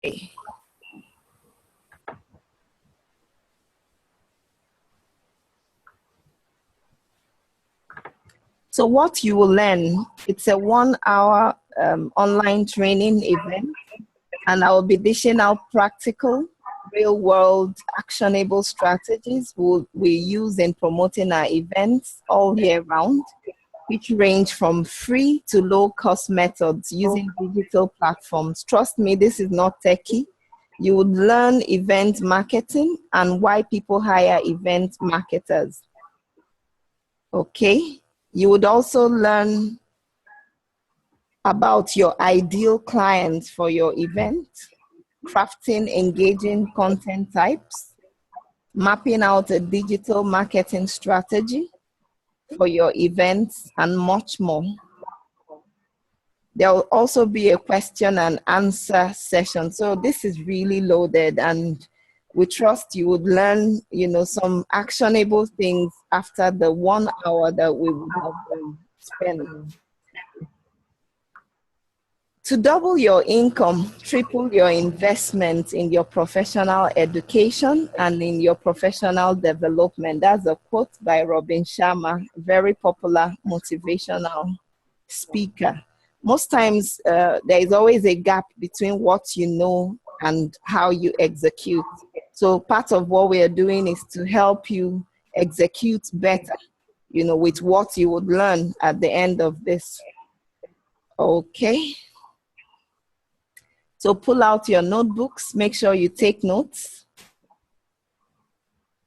Okay. So what you will learn, it's a 1-hour online training event, and I will be dishing out practical, real-world, actionable strategies we use in promoting our events all year round, which range from free to low-cost methods using digital platforms. Trust me, this is not techie. You would learn event marketing and why people hire event marketers. Okay? You would also learn about your ideal client for your event, crafting engaging content types, mapping out a digital marketing strategy for your events, and much more. There will also be a question and answer session. So this is really loaded, and we trust you would learn, some actionable things after the 1 hour that we would have spent. To double your income, triple your investment in your professional education and in your professional development. That's a quote by Robin Sharma, very popular motivational speaker. Most times, there is always a gap between what you know and how you execute. So part of what we are doing is to help you execute better, with what you would learn at the end of this. Okay. So pull out your notebooks, make sure you take notes.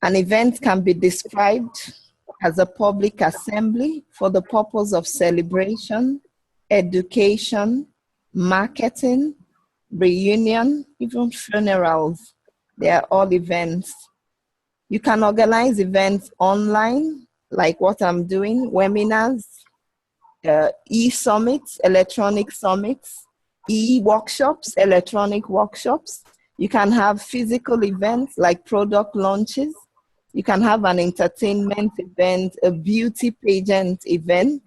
An event can be described as a public assembly for the purpose of celebration, education, marketing, reunion, even funerals. They are all events. You can organize events online, like what I'm doing, webinars, e-summits, electronic summits, e-workshops, electronic workshops. You can have physical events like product launches. You can have an entertainment event, a beauty pageant event,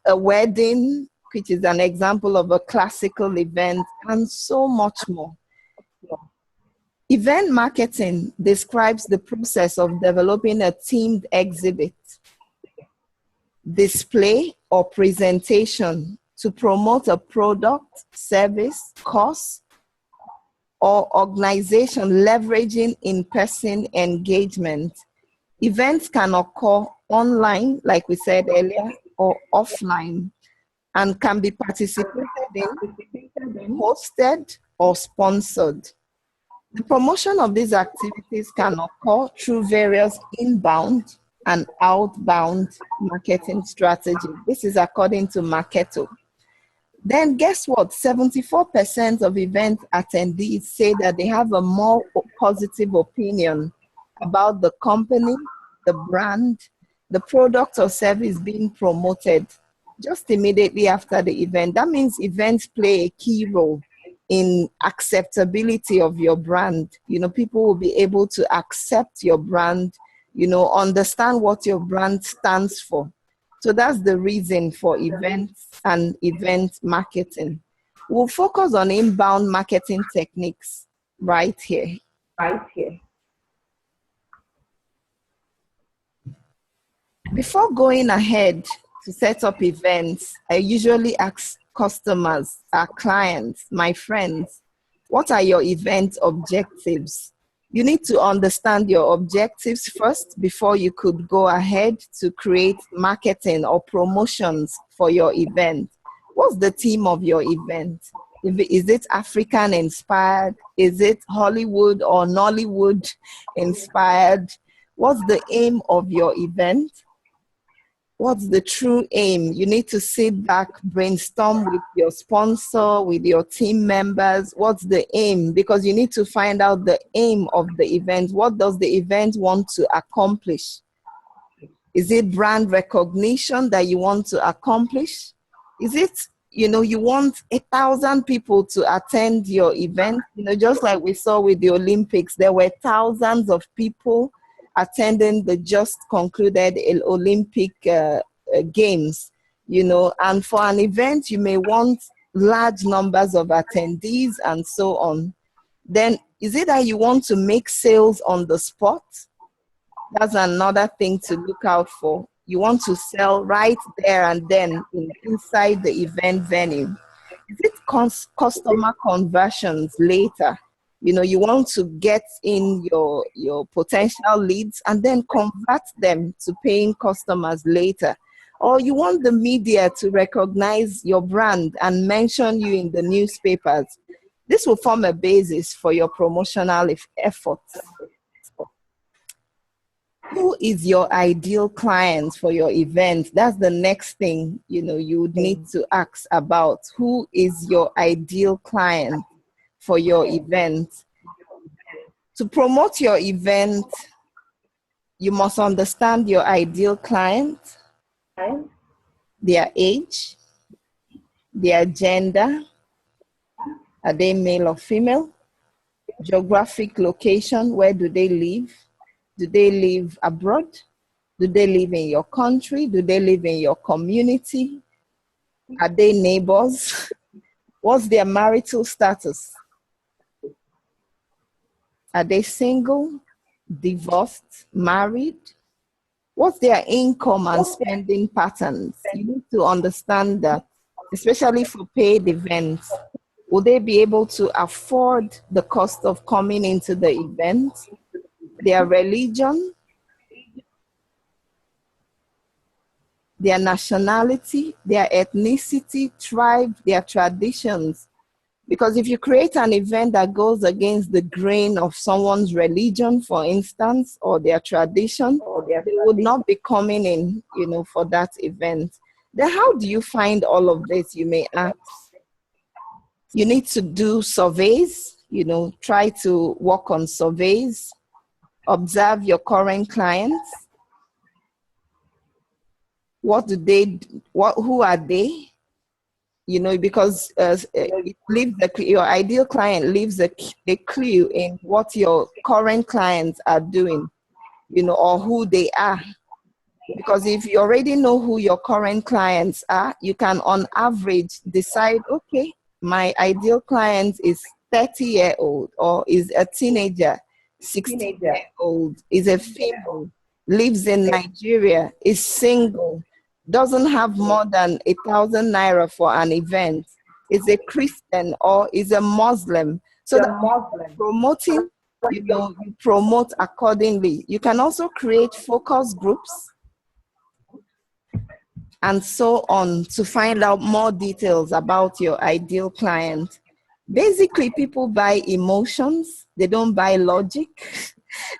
a wedding, which is an example of a classical event, and so much more. Event marketing describes the process of developing a themed exhibit, display, or presentation to promote a product, service, course, or organization leveraging in-person engagement. Events can occur online, like we said earlier, or offline, and can be participated in, hosted, or sponsored. The promotion of these activities can occur through various inbound and outbound marketing strategies. This is according to Marketo. Then guess what? 74% of event attendees say that they have a more positive opinion about the company, the brand, the product or service being promoted just immediately after the event. That means events play a key role in acceptability of your brand. People will be able to accept your brand, understand what your brand stands for. So that's the reason for events and event marketing. We'll focus on inbound marketing techniques right here. Before going ahead to set up events, I usually ask customers, our clients, my friends, what are your event objectives? You need to understand your objectives first before you could go ahead to create marketing or promotions for your event. What's the theme of your event? Is it African inspired? Is it Hollywood or Nollywood inspired? What's the aim of your event? What's the true aim? You need to sit back, brainstorm with your sponsor, with your team members. What's the aim? Because you need to find out the aim of the event. What does the event want to accomplish? Is it brand recognition that you want to accomplish? Is it, you want 1,000 people to attend your event? Just like we saw with the Olympics, there were thousands of people attending the just concluded Olympic Games, and for an event, you may want large numbers of attendees and so on, then is it that you want to make sales on the spot? That's another thing to look out for. You want to sell right there and then inside the event venue. Is it customer conversions later? You want to get in your potential leads and then convert them to paying customers later. Or you want the media to recognize your brand and mention you in the newspapers. This will form a basis for your promotional efforts. Who is your ideal client for your event? That's the next thing, you would need to ask about. Who is your ideal client for your event? To promote your event, you must understand your ideal client, their age, their gender. Are they male or female? Geographic location, where do they live? Do they live abroad? Do they live in your country? Do they live in your community? Are they neighbors? What's their marital status? Are they single, divorced, married? What's their income and spending patterns? You need to understand that, especially for paid events. Will they be able to afford the cost of coming into the event? Their religion, their nationality, their ethnicity, tribe, their traditions. Because if you create an event that goes against the grain of someone's religion, for instance, or their tradition, they would not be coming in, for that event. Then how do you find all of this, you may ask? You need to do surveys, try to work on surveys. Observe your current clients. Who are they? Because your ideal client leaves a clue in what your current clients are doing, or who they are. Because if you already know who your current clients are, you can on average decide, okay, my ideal client is 30-year-old or is a teenager, 16-year-old, is a female, lives in Nigeria, is single, doesn't have more than 1,000 naira for an event, is a Christian or is a Muslim. So that promoting, you promote accordingly. You can also create focus groups and so on to find out more details about your ideal client. Basically, people buy emotions, they don't buy logic.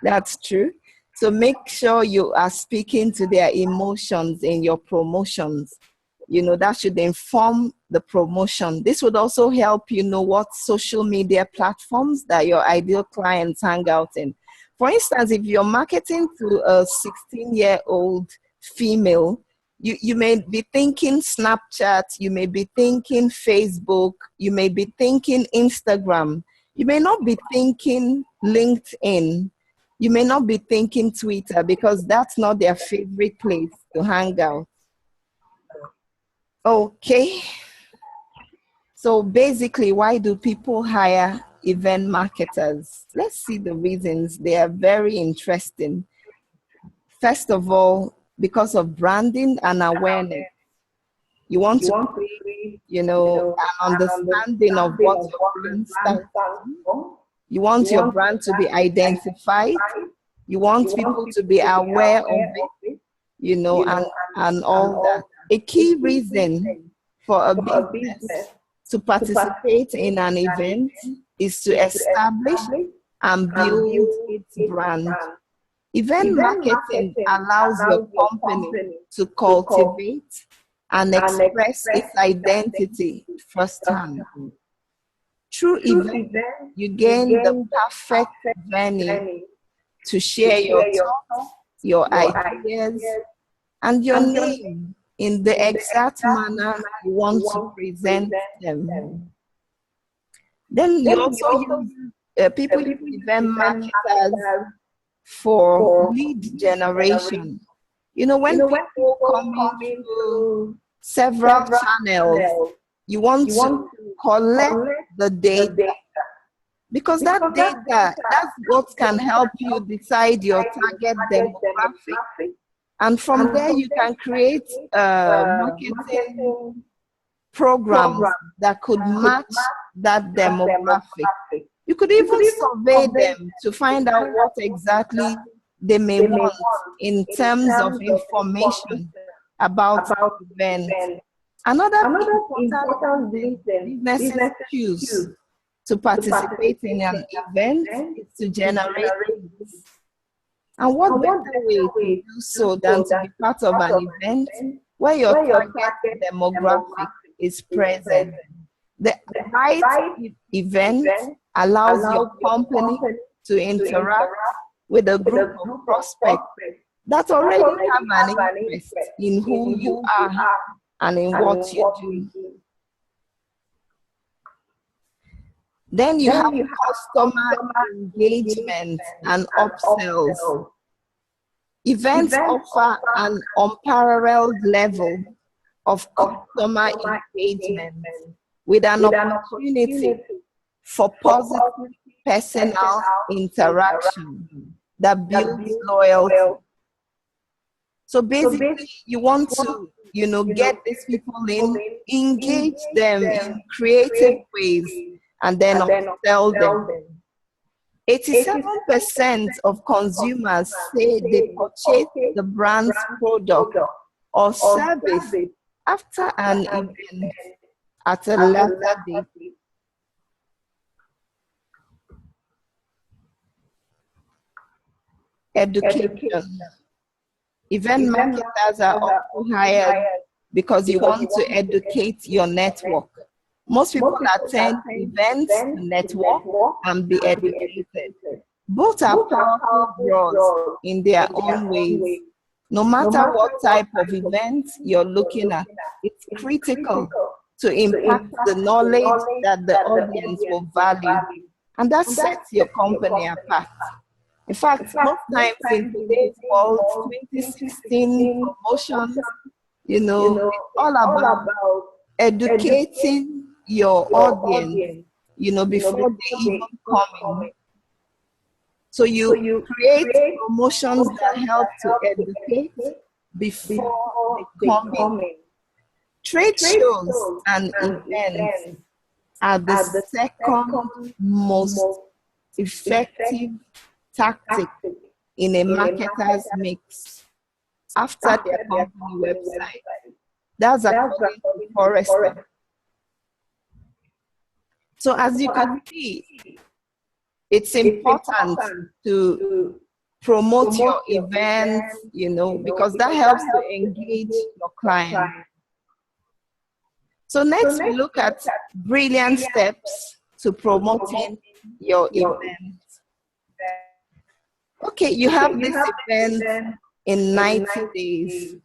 That's true. So make sure you are speaking to their emotions in your promotions. That should inform the promotion. This would also help you know what social media platforms that your ideal clients hang out in. For instance, if you're marketing to a 16-year-old female, you may be thinking Snapchat, you may be thinking Facebook, you may be thinking Instagram, you may not be thinking LinkedIn, you may not be thinking Twitter, because that's not their favorite place to hang out. Okay. So basically, why do people hire event marketers? Let's see the reasons. They are very interesting. First of all, because of branding and awareness. You want to create, an understanding of what your brand stands for. You want your brand to be identified. You want people to be aware of it, and all that. A key reason for a business to participate in an event is to establish and build its brand. Event marketing allows your company to cultivate and express its identity firsthand. Through events, you gain the perfect venue to share your thoughts, your ideas, and your name in the exact manner you want to present them. Then you also use people use event marketers for lead generation. When people come into several channels, you want to collect the data, because that data, that's what can help you decide your target demographic. And from there, you can create marketing programs that could match that demographic. You could even survey them to find out what exactly they may want in terms of information about the event. Another important thing businesses choose to participate in an event is to generate leads. And what better way to do so than to be part of an event where your target demographic is present? The right event allows your company to interact with a group of prospects that already have an interest in who you are and in what you do. Then you have customer engagement and upsells. Events offer an unparalleled level of customer engagement with an opportunity for positive personal interaction that builds loyalty. So basically, you want to, get these people in, engage them in creative ways, and then upsell them. 87% of consumers say they purchase the brand's product or service after an event at a later date. Education. Event marketers are often hired because you want to educate your network. Most people attend events to network and be educated. Both are powerful draws in their own ways. No matter what type of event you're looking at, it's critical to impact the knowledge that the audience will value. And that sets your company apart. In fact, most times in today's world, 2016 promotions, it's all about educating your audience, before they even come in. So you create promotions that help to educate before they come in. Trade shows and events are the second most effective tactic in a marketer's mix after their company website. That's according to Forrester. So as you can see, it's important to promote your events, because that helps to engage your client. So next we look at brilliant steps to promoting your event. Okay, you have this event in 90 days.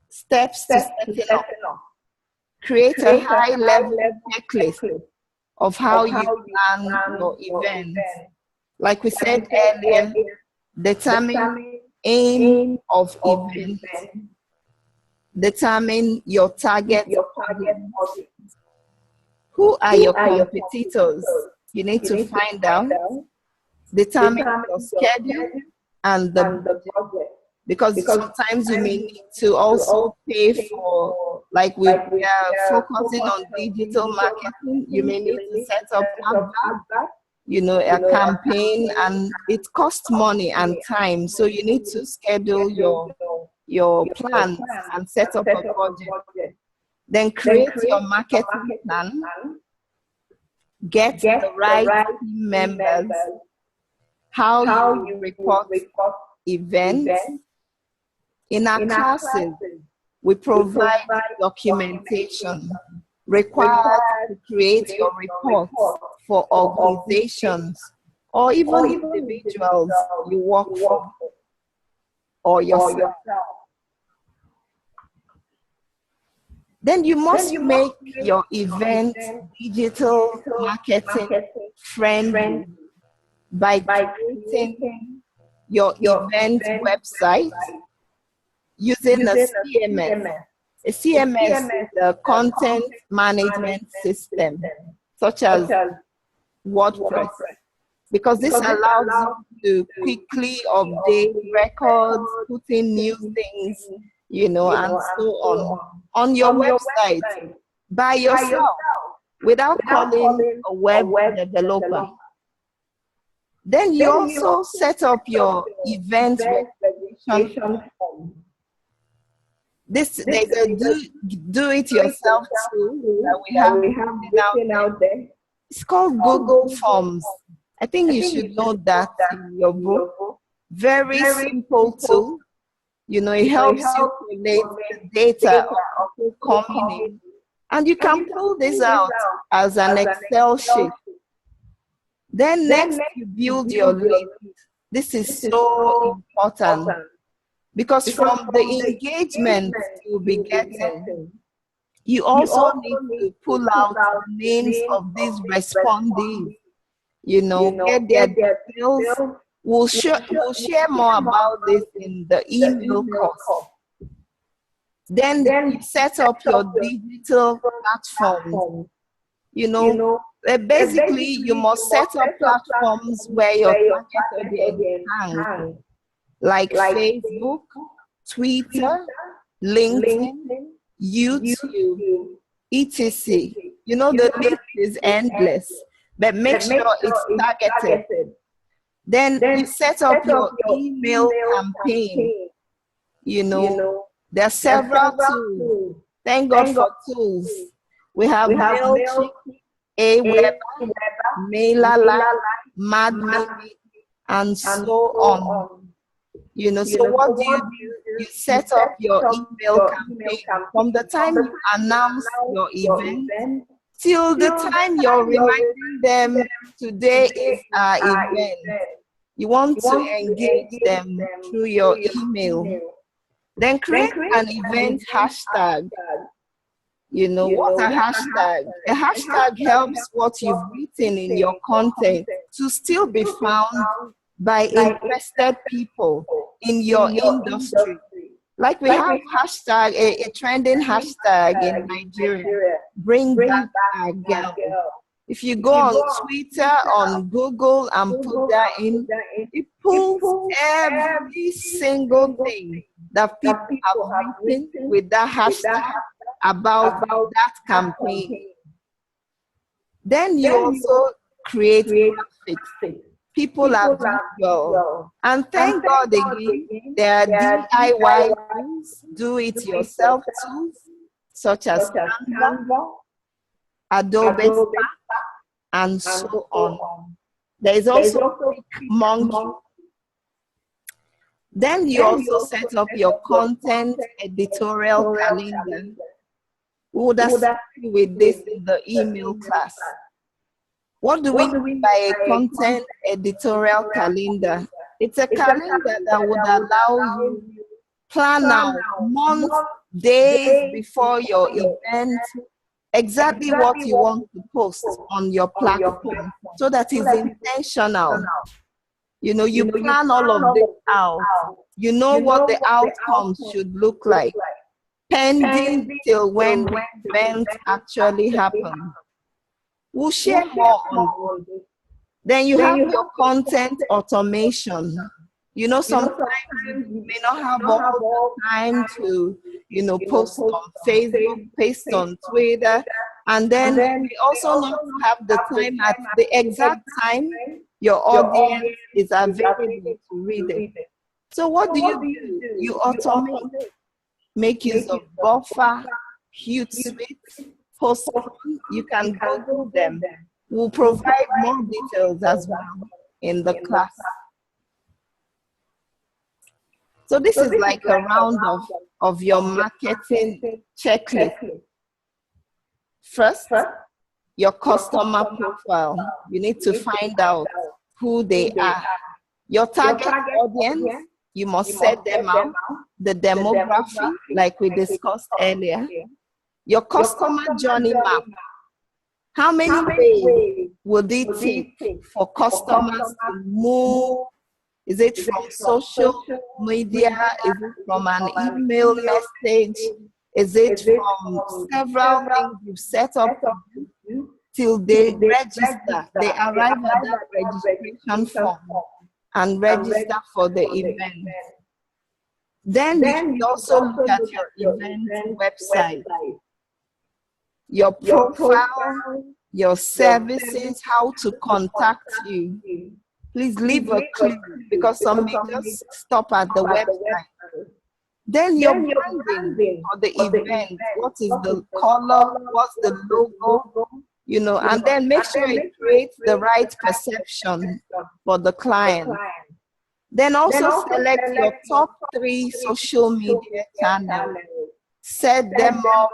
Steps to setting up. Create a high-level checklist of how you plan your event. Like we said earlier, determine aim of event. Determine your target audience. Who are your competitors? You need to find out. Determine your schedule and the budget. Because sometimes you may need to also pay for, like we are focusing on digital marketing, you may need to set up a campaign, and it costs money and time. So you need to schedule your plans and set up a budget. Then create your marketing plan, get the right team members, how you report events. In our classes, we provide documentation required to create your reports for organizations or even individuals you work for or yourself. Then you must make your event digital marketing friendly by creating your event website using a CMS A CMS is a content management system, such as WordPress, because this allows you to quickly update records, put in new things, and so on your website by yourself without calling a web developer. Then you also set up your event registration form. There's a do-it-yourself tool that we have written out there. It's called Google Forms. I think you should know that in your book. Very simple tool. It helps you collate the data of people coming in. And you can pull this out as an Excel sheet. Then next, you build your list. This is so important because from the engagement you'll be getting, you also need to pull out the names of these respondees, get their details. We'll share more about this in the email course. Then you set up your digital platforms. Basically, you must set up platforms where your target audience hang, like Facebook, Twitter, LinkedIn, YouTube, etc. The list is endless, but make sure it's targeted. Then you set up your email campaign. There are several tools. Thank God for tools. We have Mailchimp, Aweber, MailerLite, MadMail, and so on. So what do? You set up your email campaign from the time you announce your event till the time you're reminding them today is our event. You want to engage them through your email. Then create an event hashtag. What a hashtag? A hashtag helps what you've written in your content to still be found by interested people in your industry. Like we have hashtag, a trending hashtag in Nigeria, bring back our girl. If you go on Twitter, on Google, and put that in, it pulls every single thing that people have written with that hashtag about that campaign. Then you also create graphics. People are doing well. And thank God again, there are DIY tools, do-it-yourself tools, such as Canva, Adobe Spark, and so on. There is also Monkey. Then you also set up your content editorial calendar. We would assist you with this in the email class. What do we mean by a content editorial calendar? It's a calendar that would allow you to plan out months, days before your event, exactly what you want to post on your platform, so that it's intentional. You plan all of this out. You know what the outcomes should look like, pending till when the event actually happens. We'll share more on this. Then you have your content automation. Sometimes you may not have all the time to, post on Facebook, paste on Twitter, and then we also need to have the time at the exact time your audience is available to read it. So what do? You automate, make use of buffer, Hootsuite, Postcon. You can Google them. We'll provide more details as well in the class. So this is like a round of your marketing checklist. First, your customer profile. You need to find out who they are. Your target audience, you must set them out. The demography, like we discussed earlier. Your customer journey map. How many days would it take for customers to move? Is it from social media? Is it from an email message? Is it from several things you've set up to do till they register? They arrive at that registration form and register for the event. Then you should also look at your event website, your profile, your services, how to contact you. Please leave a clue, because some may just stop at the website. Then your branding for the event. What is the color? What's the logo? You know, and then make sure it creates the right perception for the client. Then also select your top 3 social media channels. Set them up,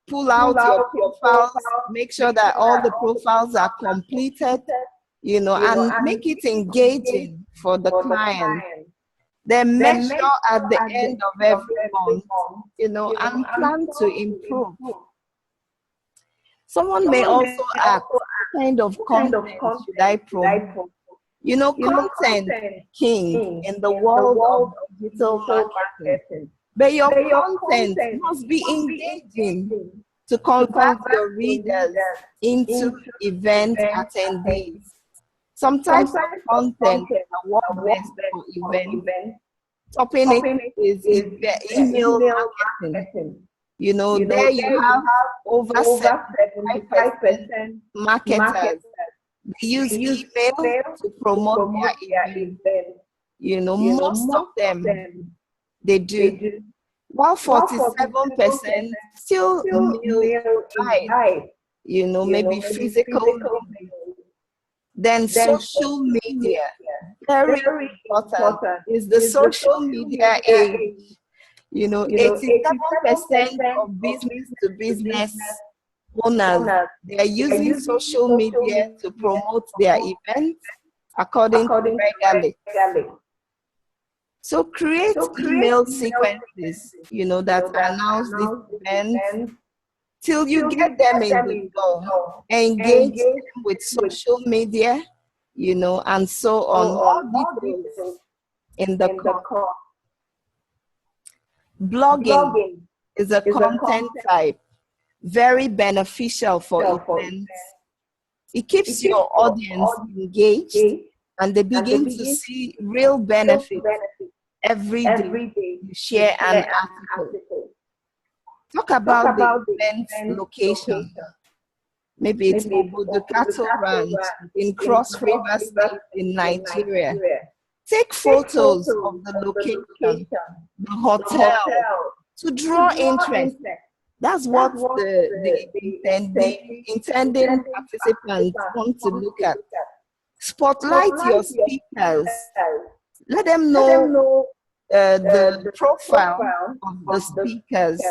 pull out your profiles, make sure that all the profiles are completed, you know, and make it engaging for the client. Then measure at the end of every month, you know, and plan to improve. Someone may also ask, what kind of content should I promote? You know, content king in the world of digital marketing. But your content must be engaging to convert your readers into event attendees. Some types of content that work best for events. Topping it is email marketing. You know, there you have over 75% marketers. They use email to promote their event. You know, most of them, they do. While 47% still mail by, you know, maybe physical. Then social media, very important, is the social media age. You know, 87% of business to business owners, they are using social media to promote their events, according to Regalit. So create email sequences, you know, that announce these events till you get them in the door. Engage them with social media, you know, and so on. More details in the course. Blogging is a content type, very beneficial for events. It keeps your audience engaged, and they begin to see real benefits every day. You share an article. Talk about the event's location. Maybe it's the Cattle Ranch in Cross River State in Nigeria. Take photos of the location, the hotel, to draw interest. That's what the intending participants want to look at. Spotlight your speakers. Let them know the profile of the speakers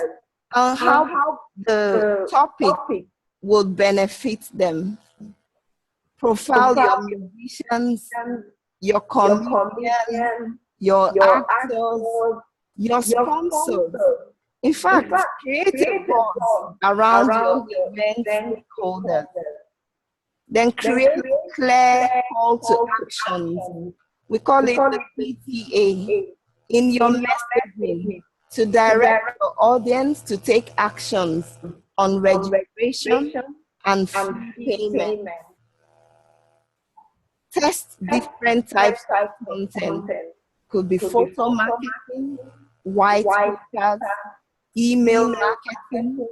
and how the topic would benefit them. Profile your musicians, your comedians, your actors, your sponsors. In fact, create a buzz around your event stakeholders. Then create a clear call to action. We call it the PTA in your messaging to direct your audience to take actions on registration and payment. Test different types of content. Could be photo marketing, white papers, email marketing,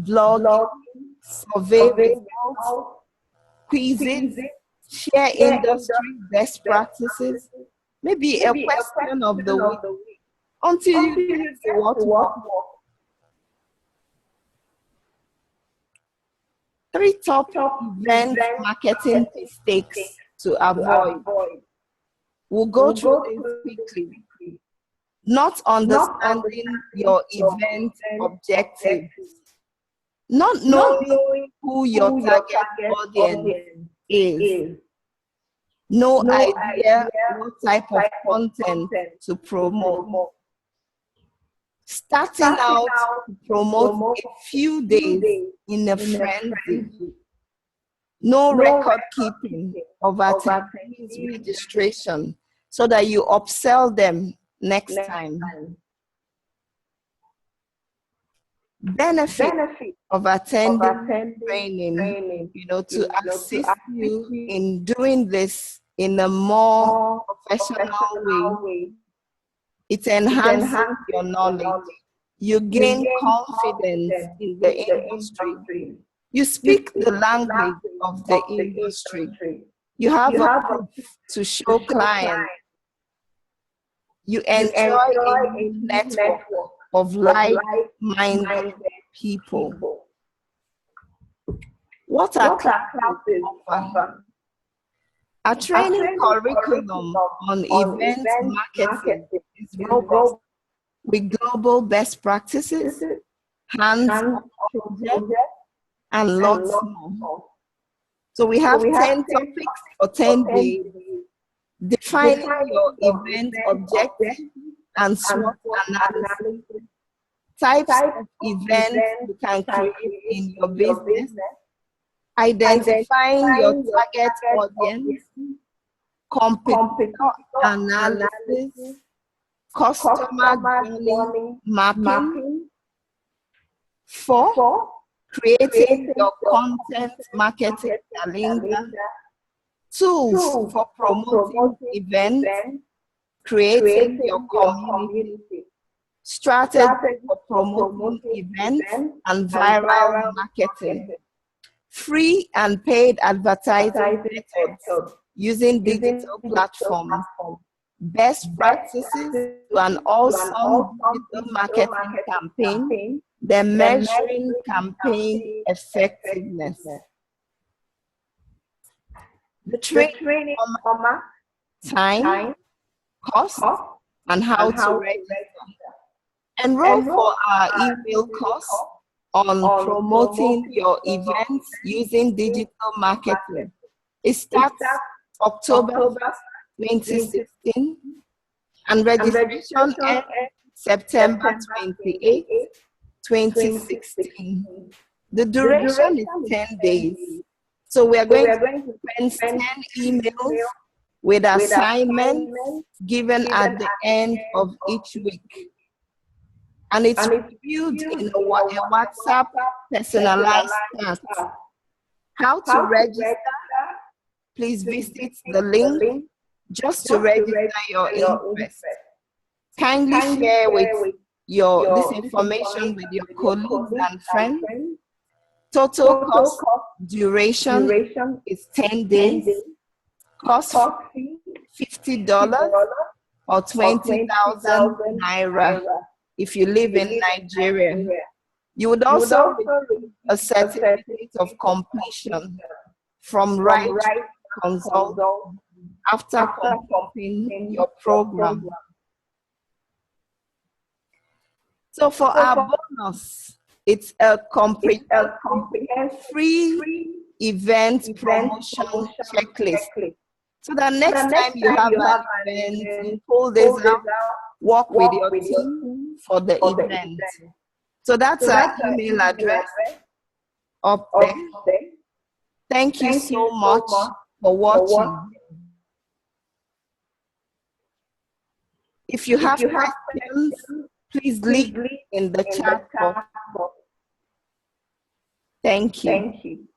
blogging, survey results, quizzes, share industry best practices, maybe a question of the week, until you get to what works. 3 top event marketing mistakes to avoid. We'll go through this quickly. Not understanding your event objectives. Not knowing who your target audience is. No idea what type of content to promote. Starting out to promote a few days in a frenzy. No record keeping of attendees registration so that you upsell them next time. Benefit of attending training, to assist you in doing this in a more professional way. It enhances your knowledge. You gain confidence in the industry. You speak the language of the industry. You have a proof to show clients. You enjoy a network of like-minded people. What are classes offer? Our training curriculum on event marketing is robust with global best practices, hands-on projects, and lots more. So we have 10 topics for 10 days, defining your event objective and SWOT analysis, types of events you can create in your business, identifying your target audience, competitor analysis, customer journey mapping. 4, creating your content marketing calendar, tools for promoting events, creating your community, strategy for promoting events and viral marketing, free and paid advertising methods using digital platforms, best practices to an awesome digital marketing campaign, then measuring campaign effectiveness. The training format, time, cost, and how to register. Enroll for our email course on promoting your events using digital marketing. It starts October 2016 and registration ends September 28, 2016. The duration is 10 days. So we are going to send 10 emails with assignments given at the end of each week. And it's reviewed in a WhatsApp personalized chat. How to register? Please visit the link just to register your interest. Kindly share this information with your colleagues and friends. Total cost duration is 10 days. Cost $50 or 20,000 naira if you live in Nigeria. You would also receive a certificate of completion from Right Consult after completing your program. So for our bonus, it's a comprehensive free event promotion checklist. So that next time you have an event, you pull this out, work with your team for the event. So that's our email address up there. Thank you so much for watching. If you have questions, please leave in the chat box. Thank you.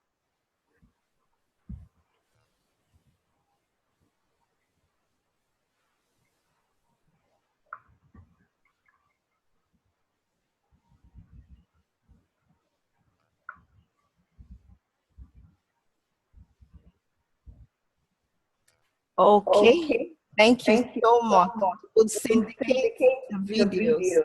Okay. Thank you so much. We'll syndicate the videos.